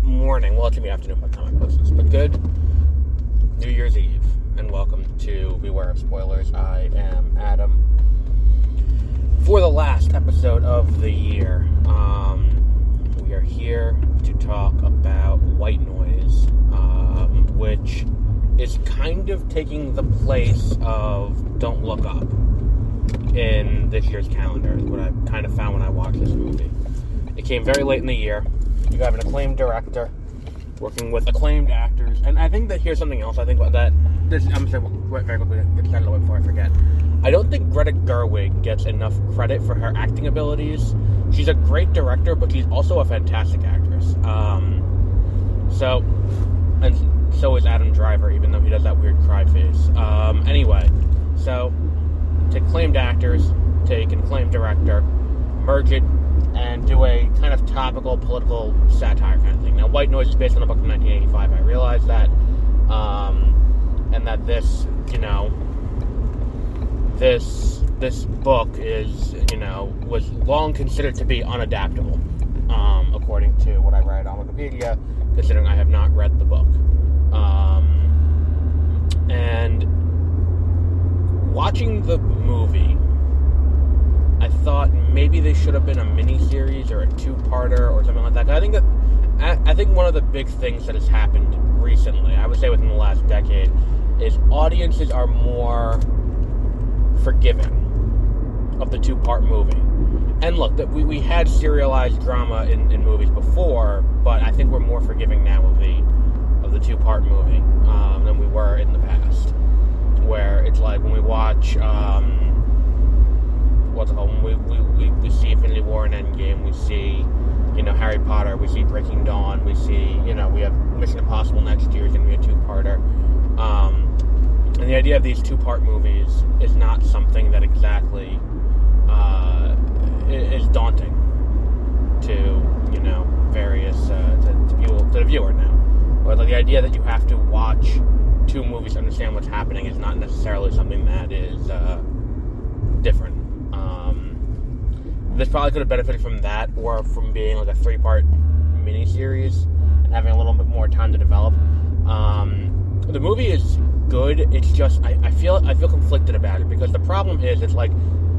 morning. Well, it's going to be afternoon by the time I post this. But good New Year's Eve. And welcome to Beware of Spoilers. I am Adam. For the last episode of the year, we are here to talk about White Noise, which is kind of taking the place of Don't Look Up in this year's calendar, what I kind of found when I watched this movie. It came very late in the year. You have an acclaimed director working with acclaimed actors, and I think that here's something else. I think that this. I'm sorry, very quickly get started away before I forget. I don't think Greta Gerwig gets enough credit for her acting abilities. She's a great director, but she's also a fantastic actress. So is Adam Driver, even though he does that weird cry face. Anyway, so take acclaimed actors, take an acclaimed director, merge it, and do a kind of topical political satire kind of thing. Now, White Noise is based on a book from 1985. I realize that, and that this book is, was long considered to be unadaptable, according to what I read on Wikipedia, considering I have not read the book. And watching the movie, I thought maybe they should have been a mini-series or a two-parter or something like that. I think one of the big things that has happened recently, I would say within the last decade, is audiences are more forgiving of the two-part movie. And look, we had serialized drama in movies before, but I think we're more forgiving now of the two-part movie than we were in the past. Where it's like when we watch when we see Infinity War and Endgame, we see, Harry Potter, we see Breaking Dawn, we see, we have Mission Impossible next year is going to be a two-parter. And the idea of these two-part movies is not something that exactly is daunting to, various, to people, to the viewer now. But the idea that you have to watch two movies to understand what's happening is not necessarily something that is different. This probably could have benefited from that, or from being like a three-part miniseries and having a little bit more time to develop. The movie is good. It's just I feel conflicted about it, because the problem is it's like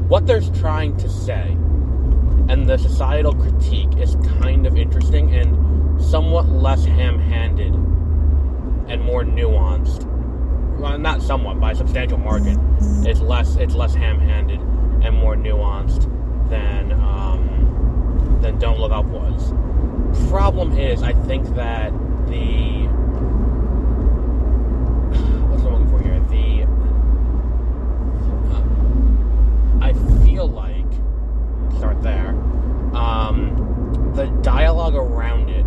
what they're trying to say and the societal critique is kind of interesting and somewhat less ham-handed and more nuanced. Well, not somewhat, by a substantial margin. It's less ham-handed and more nuanced than Don't Look Up was. Problem is, I think that what's I'm looking for here? I feel like, start there. The dialogue around it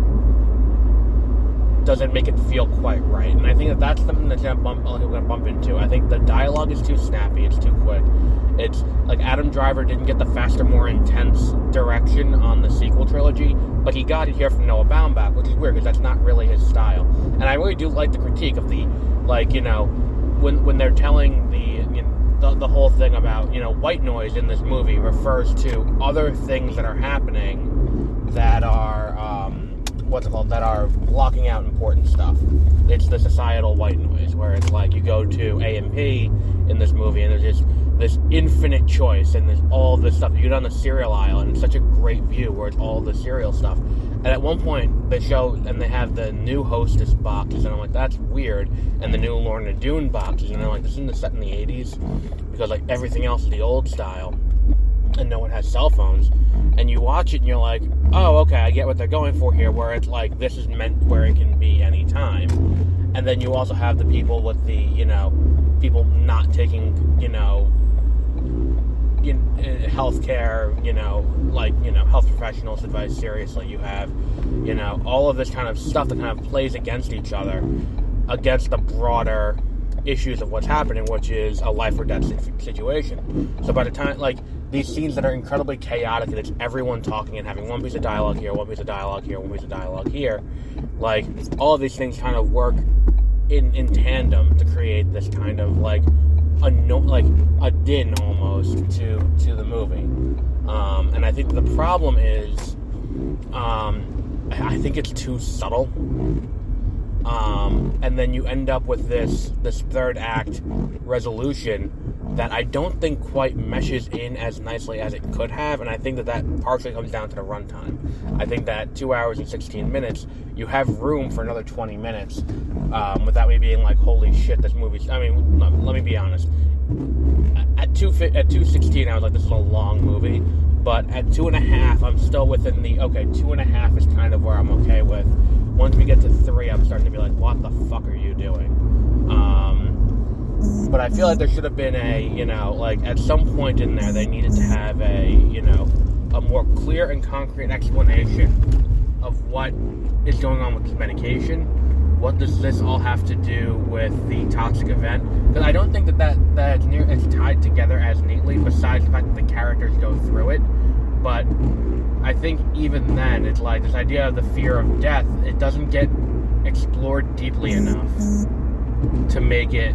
doesn't make it feel quite right, and I think that's something that's we're going to bump into. I think the dialogue is too snappy, it's too quick. It's like Adam Driver didn't get the faster, more intense direction on the sequel trilogy, but he got it here from Noah Baumbach, which is weird because that's not really his style. And I really do like the critique of the, when they're telling the whole thing about, White Noise in this movie refers to other things that are happening that are, that are blocking out important stuff. It's the societal white noise, where it's like you go to A&P in this movie and there's just this infinite choice and there's all this stuff. You get on the cereal aisle and it's such a great view where it's all the cereal stuff. And at one point they show, and they have the new Hostess boxes, and I'm like, that's weird. And the new Lorna Doone boxes, and they're like, this isn't set in the 80s? Because like everything else is the old style and no one has cell phones. And you watch it and you're like, oh, okay, I get what they're going for here, where it's like, this is meant where it can be any time. And then you also have the people with the, people not taking, healthcare, health professionals' advice seriously. You have, all of this kind of stuff that kind of plays against each other, against the broader issues of what's happening, which is a life or death situation. So by the time, these scenes that are incredibly chaotic, and it's everyone talking and having one piece of dialogue here, one piece of dialogue here, one piece of dialogue here, all of these things kind of work in tandem to create this kind of a din almost to the movie. And I think the problem is I think it's too subtle. And then you end up with this third act resolution that I don't think quite meshes in as nicely as it could have, and I think that partially comes down to the runtime. I think that 2 hours and 16 minutes, you have room for another 20 minutes, without me being like, holy shit, this movie's... I mean, let me be honest. At 2:16, I was like, this is a long movie, but at 2.5, I'm still within the, okay, 2.5 is kind of where I'm okay with. Once we get to 3, I'm starting to be like, what the fuck are you doing? But I feel like there should have been at some point in there, they needed to have a more clear and concrete explanation of what is going on with this medication. What does this all have to do with the toxic event? Because I don't think that it's tied together as neatly, besides the fact that the characters go through it. But I think even then, it's like this idea of the fear of death, it doesn't get explored deeply enough to make it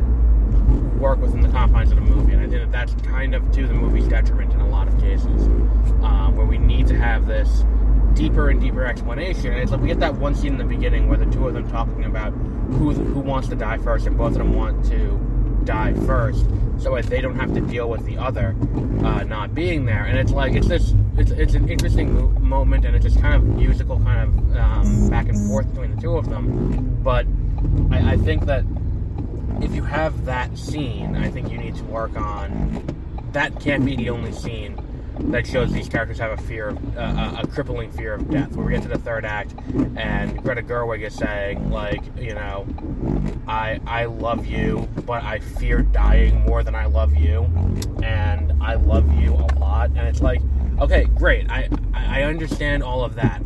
work within the confines of the movie. And I think that that's kind of to the movie's detriment in a lot of cases, where we need to have this deeper and deeper explanation. And it's like we get that one scene in the beginning where the two of them talking about who wants to die first, and both of them want to die first, so they don't have to deal with the other not being there. And it's like it's an interesting moment, and it's just kind of musical, kind of back and forth between the two of them. But I think that if you have that scene, I think you need to work on that. Can't be the only scene that shows these characters have a crippling fear of death. Where we get to the third act, and Greta Gerwig is saying, like, I love you, but I fear dying more than I love you, and I love you a lot. And it's like, okay, great, I understand all of that.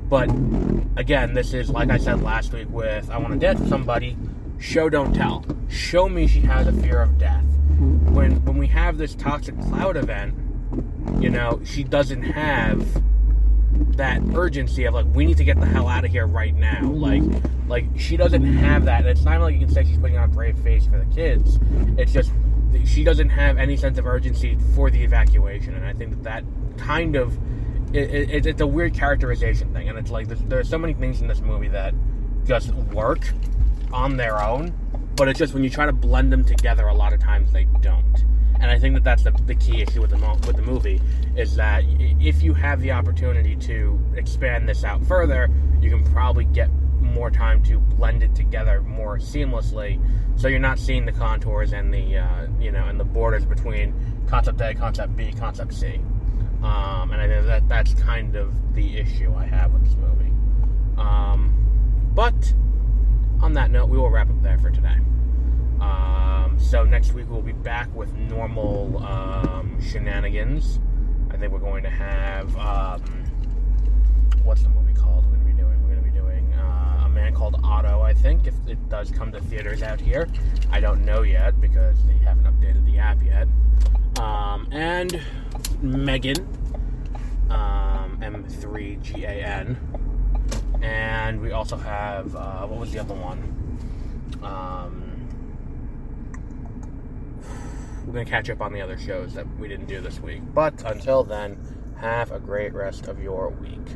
But again, this is, like I said last week with I Want to Dance with Somebody, show don't tell. Show me she has a fear of death. When we have this toxic cloud event, she doesn't have that urgency of, like, we need to get the hell out of here right now. Like she doesn't have that. And it's not like you can say she's putting on a brave face for the kids. It's just she doesn't have any sense of urgency for the evacuation. And I think that kind of it's a weird characterization thing. And it's like there are so many things in this movie that just work on their own, but it's just when you try to blend them together, a lot of times they don't. And I think that that's the key issue with the movie, is that if you have the opportunity to expand this out further, you can probably get more time to blend it together more seamlessly, so you're not seeing the contours and the and the borders between concept A, concept B, concept C. And I think that's kind of the issue I have with this movie. But on that note, we will wrap up there for today. So next week we'll be back with normal shenanigans. I think we're going to have what's the movie called? We're going to be doing A Man Called Otto, I think, if it does come to theaters out here. I don't know yet because they haven't updated the app yet. And Megan, M3GAN. And we also have, what was the other one? We're going to catch up on the other shows that we didn't do this week. But until then, have a great rest of your week.